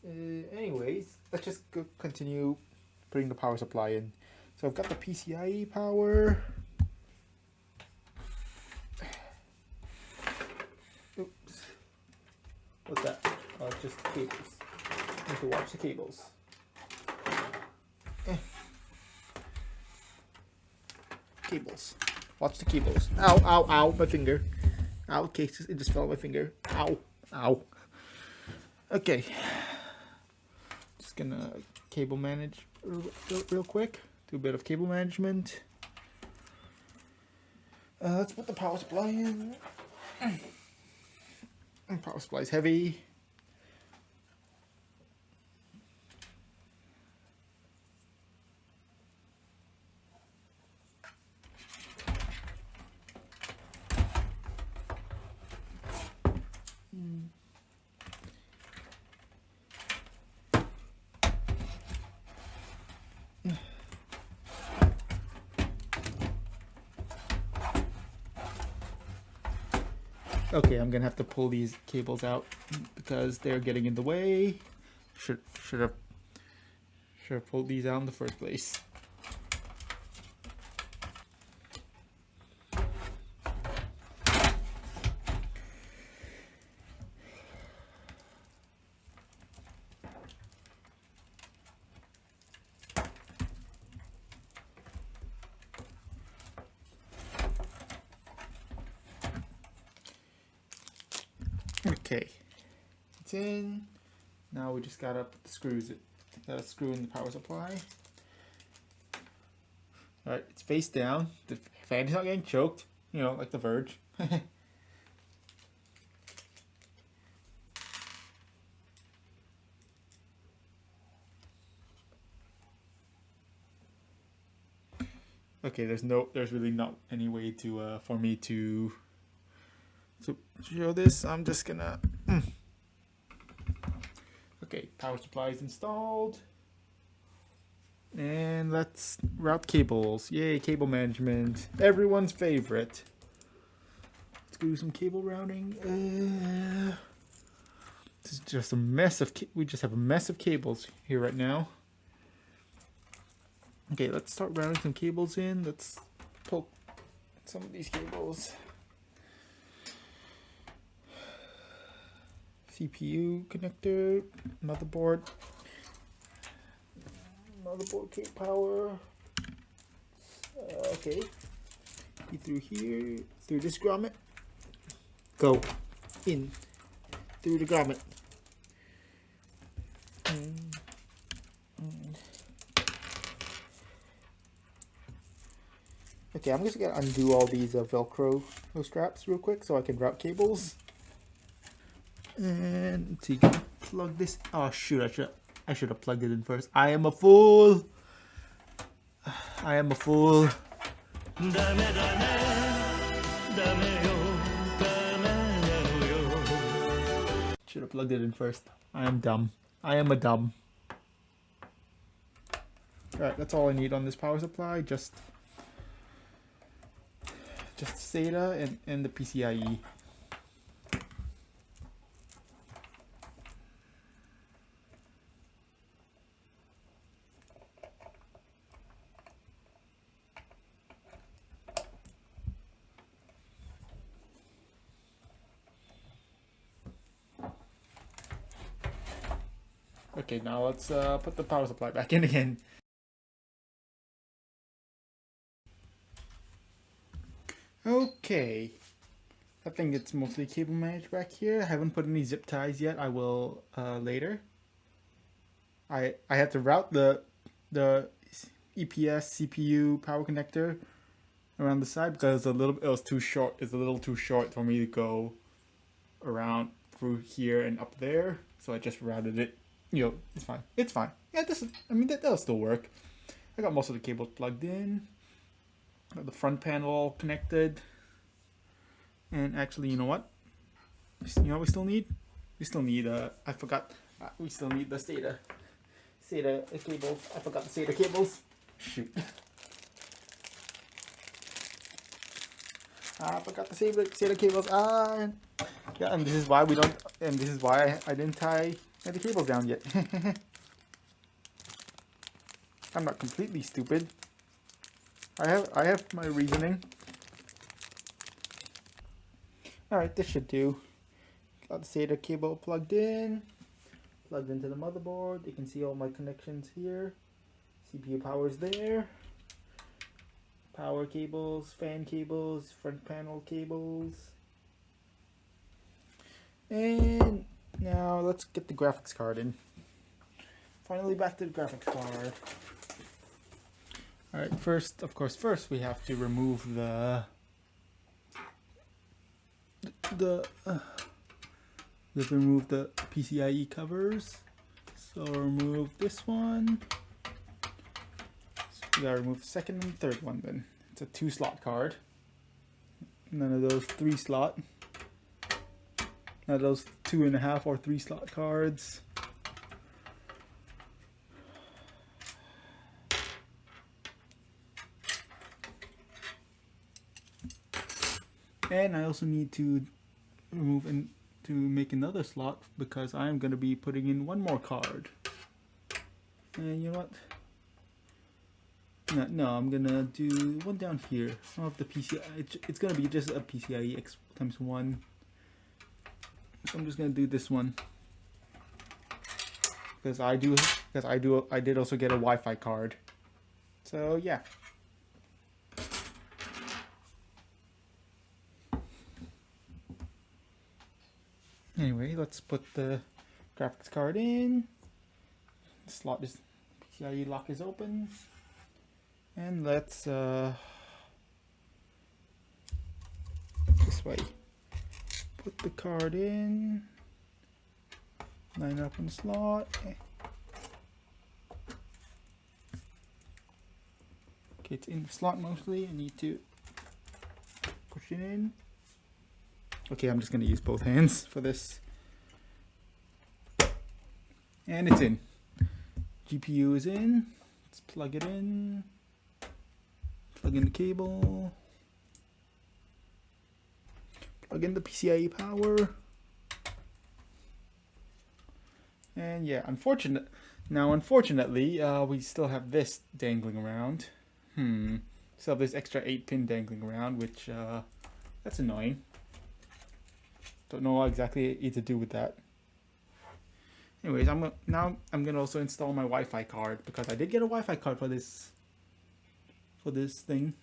Anyways, let's just continue putting the power supply in. So I've got the PCIe power. Oops. What's that? Oh, it's just the cables. I have to watch the cables. Cables. Watch the cables. Ow, ow, ow, my finger. Ow, cases, it just fell on my finger. Ow, ow. Okay. Just gonna cable manage real quick. Do a bit of cable management. Let's put the power supply in. Power supply is heavy. Okay, I'm gonna have to pull these cables out because they're getting in the way. Should have pulled these out in the first place. Okay, it's in. Now we just gotta put the screws in. Gotta screw in the power supply. Alright, it's face down. The fan is not getting choked, you know, like The Verge. Okay, there's really not any way to for me to show this. I'm just gonna. Okay, power supply is installed. And let's route cables. Yay, cable management. Everyone's favorite. Let's do some cable routing. This is just a mess of we just have a mess of cables here right now. Okay, let's start routing some cables in. Let's pull some of these cables. CPU connector, motherboard cable power. Okay, through here, through this grommet. Go in through the grommet. Okay, I'm just gonna undo all these Velcro straps real quick so I can route cables. And let's see, can I plug this? Oh shoot, I should have plugged it in first. I am a fool. I am a fool. Should have plugged it in first. I am dumb. I am a dumb. Alright, that's all I need on this power supply. Just SATA and the PCIe. Okay, now let's put the power supply back in again. Okay, I think it's mostly cable managed back here. I haven't put any zip ties yet. I will later. I had to route the EPS CPU power connector around the side because it was too short. It's a little too short for me to go around through here and up there. So I just routed it. You know, it's fine. It's fine. Yeah, that'll still work. I got most of the cables plugged in. Got the front panel connected. And actually, you know what? You know what we still need? We still need I forgot. We still need the SATA cables. I forgot the SATA cables. Shoot. I forgot the SATA cables. Yeah, and this is why we don't. And this is why I didn't tie the cables down yet. I'm not completely stupid. I have my reasoning. Alright, this should do. Got the SATA cable plugged into the motherboard. You can see all my connections here. CPU power is there. Power cables, fan cables, front panel cables. And now let's get the graphics card in. Finally back to the graphics card. Alright, first we have to remove remove the PCIe covers. So remove this one. So we gotta remove the second and third one then. It's a 2-slot card. None of those 3-slot. None of those 2.5 or 3-slot cards. And I also need to remove and to make another slot because I'm going to be putting in one more card. And you know what? No, I'm going to do one down here. Of the PCI, it's going to be just a PCIe X times 1. So I'm just going to do this one. Because I did also get a Wi-Fi card. So yeah. Anyway, let's put the graphics card in. The slot is PCIe lock is open, and let's this way. Put the card in. Line up in the slot. Okay, Okay, it's in the slot mostly. I need to push it in. Okay, I'm just gonna use both hands for this. And it's in. GPU is in. Let's plug it in. Plug in the cable. Plug in the PCIe power. And yeah, unfortunately, we still have this dangling around. Still have this extra 8-pin dangling around, which that's annoying. Don't know what exactly to do with that. Anyways, I'm gonna also install my Wi-Fi card because I did get a Wi-Fi card for this thing.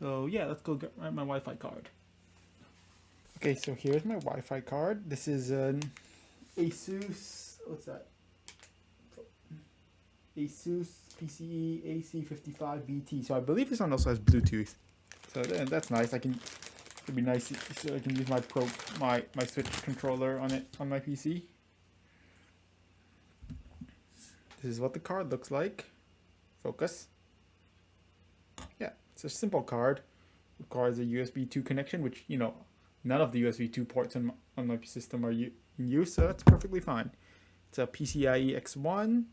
So yeah, let's go get my Wi-Fi card. Okay, so here's my Wi-Fi card. This is an Asus. What's that? Asus PCE AC55BT. So I believe this one also has Bluetooth. So that's nice. It'd be nice so I can use my Switch controller on it on my PC. This is what the card looks like. Focus. Yeah, it's a simple card. Requires a USB 2 connection, which, you know, none of the USB 2 ports on my system are in use, so that's perfectly fine. It's a PCIe X1.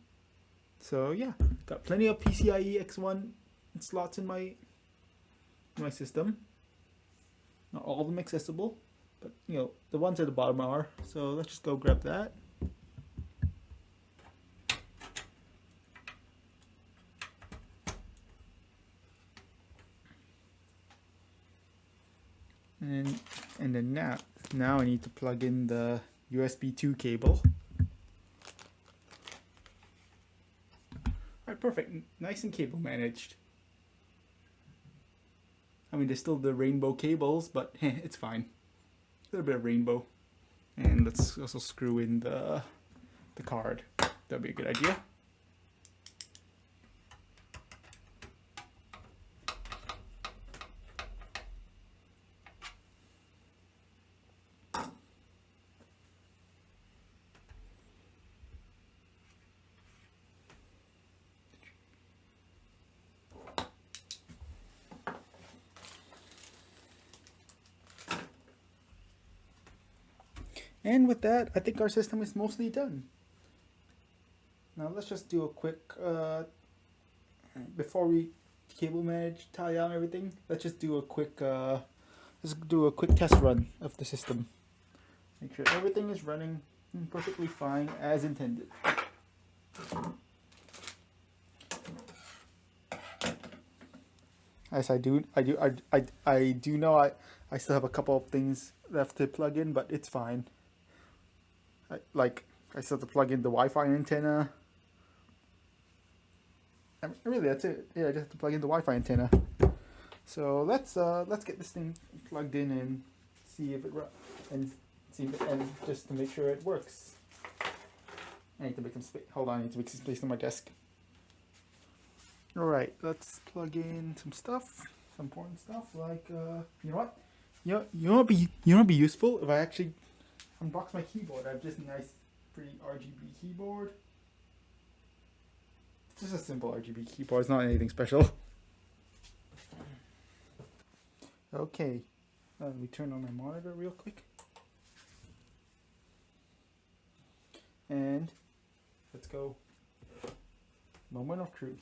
So yeah, got plenty of PCIe X1 slots in my system. Not all of them accessible, but you know, the ones at the bottom are. So let's just go grab that. And then now I need to plug in the USB 2 cable. Alright, perfect. Nice and cable managed. I mean, there's still the rainbow cables, but it's fine. A little bit of rainbow. And let's also screw in the card. That'd be a good idea. And with that, I think our system is mostly done. Now let's just do a quick, before we cable manage, tie down everything, let's just do a quick test run of the system. Make sure everything is running perfectly fine as intended. As I do know I still have a couple of things left to plug in, but it's fine. I still have to plug in the Wi-Fi antenna. Really, that's it. Yeah, I just have to plug in the Wi-Fi antenna. So let's get this thing plugged in and see if it and just to make sure it works. I need to make some space. Hold on, I need to make some space on my desk. All right, let's plug in some stuff, some important stuff like you know what? You know what'd be useful if I actually unbox my keyboard. I have just a nice, pretty RGB keyboard. It's just a simple RGB keyboard. It's not anything special. Okay, let me turn on my monitor real quick. And let's go. Moment of truth.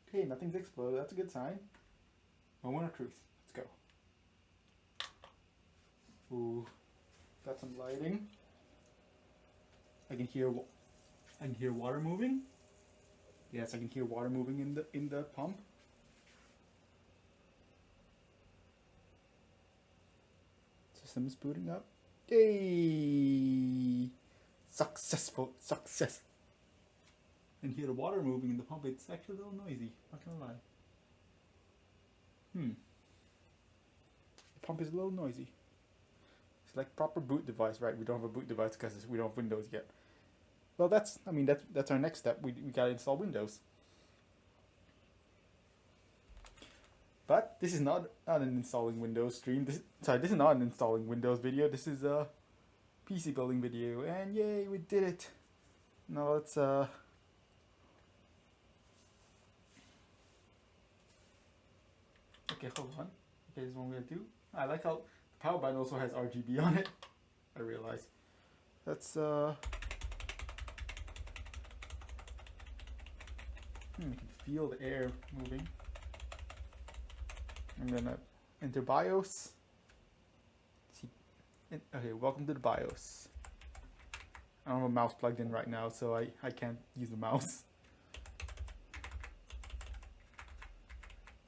Okay, nothing's exploded. That's a good sign. Moment of truth. Let's go. Ooh, got some lighting. I can hear water moving. Yes, I can hear water moving in the pump. System is booting up. Yay! Successful success. And hear the water moving in the pump. It's actually a little noisy, not gonna lie. The pump is a little noisy. It's like proper boot device, right? We don't have a boot device because we don't have Windows yet. Well, that's our next step. We gotta install Windows. But this is not an installing Windows stream. This is not an installing Windows video. This is PC building video, and yay, we did it. Now let's okay, hold on. Okay, this is what I'm gonna do. I like how the power button also has RGB on it. I realize. Let's you can feel the air moving. I'm gonna enter BIOS. Okay, welcome to the BIOS. I don't have a mouse plugged in right now, so I can't use the mouse.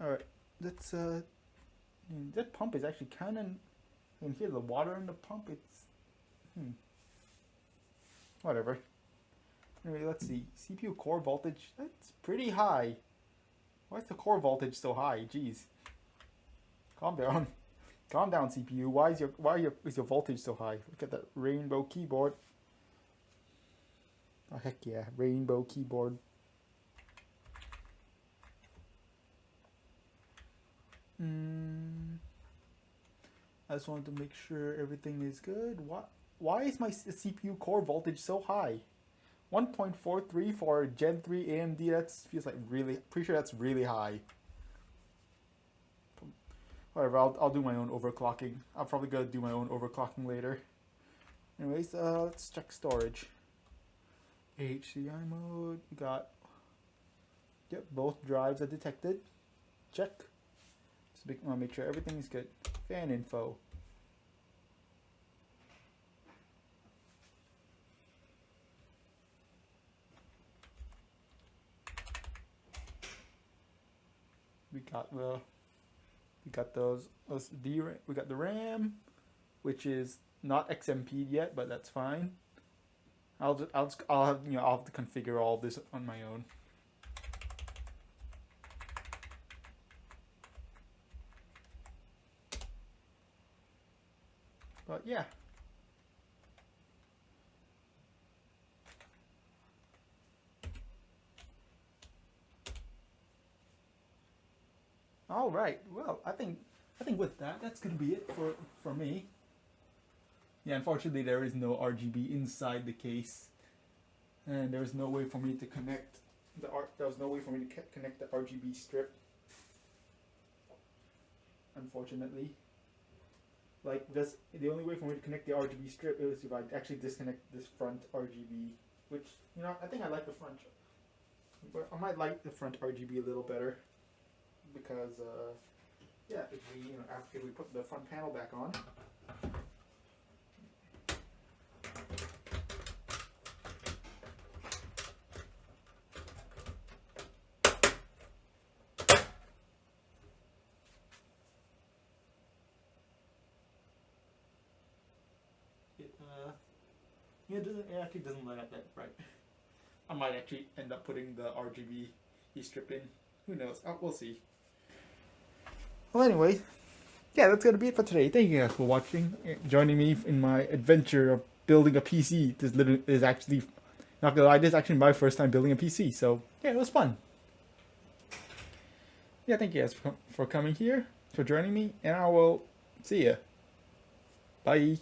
Alright, let's that pump is actually kind of, you can hear the water in the pump. It's whatever. Anyway, let's see. CPU core voltage, that's pretty high. Why is the core voltage so high? Jeez. Calm down. Calm down, CPU. Why is your voltage so high? Look at that rainbow keyboard. Oh heck yeah, rainbow keyboard. I just wanted to make sure everything is good. Why is my CPU core voltage so high? 1.43 for Gen 3 AMD. That feels like really. Pretty sure that's really high. Whatever. I'll do my own overclocking. I'm probably gonna do my own overclocking later. Anyways, let's check storage. HCI mode. We got. Yep, both drives are detected. Check. So we want to make sure everything is good. Fan info. We got those DRAM. We got the RAM, which is not XMP yet, but that's fine. I'll have to configure all this on my own. But yeah. All right. Well, I think with that's gonna be it for me. Yeah, unfortunately there is no RGB inside the case, and there is no way for me to connect there was no way for me to connect the RGB strip. Unfortunately, like this, the only way for me to connect the RGB strip is if I actually disconnect this front RGB, which I think I like the front, but I might like the front RGB a little better. Because yeah, if we after we put the front panel back on, it actually doesn't light up that bright. I might actually end up putting the RGB strip in. Who knows? We'll see. Well, anyway, yeah, that's gonna be it for today. Thank you guys for watching, joining me in my adventure of building a PC. This is actually, not gonna lie, this is actually my first time building a PC. So yeah, it was fun. Yeah, thank you guys for coming here, for joining me, and I will see ya. Bye.